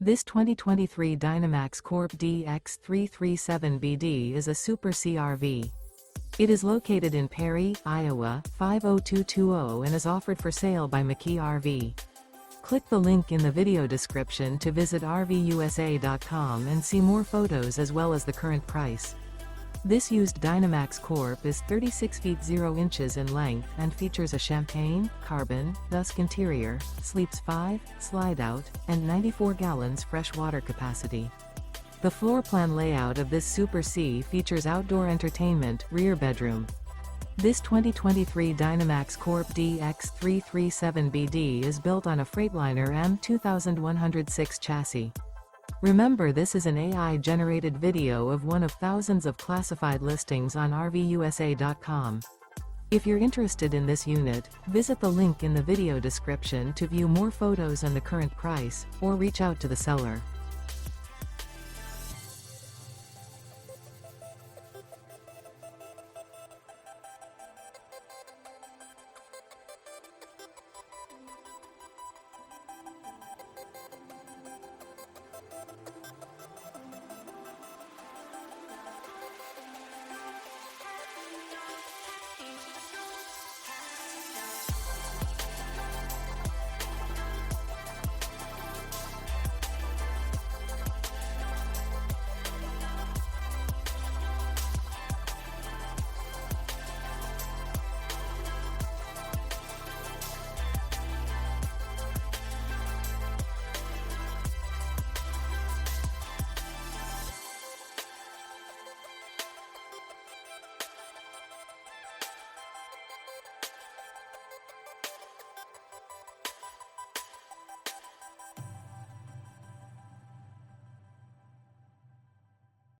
This 2023 Dynamax Corp DX3 37BD is a Super CRV. It is located in Perry, Iowa, 50220 and is offered for sale by McKee RV. Click the link in the video description to visit RVUSA.com and see more photos as well as the current price. This used Dynamax Corp is 36 feet 0 inches in length and features a champagne, carbon, Dusk interior, sleeps 5, Slideout, and 94 gallons fresh water capacity. The floor plan layout of this Super C features outdoor entertainment, rear bedroom. This 2023 Dynamax Corp DX3 37BD is built on a Freightliner M2 2106 chassis. Remember, this is an AI-generated video of one of thousands of classified listings on RVUSA.com. If you're interested in this unit, visit the link in the video description to view more photos and the current price, or reach out to the seller.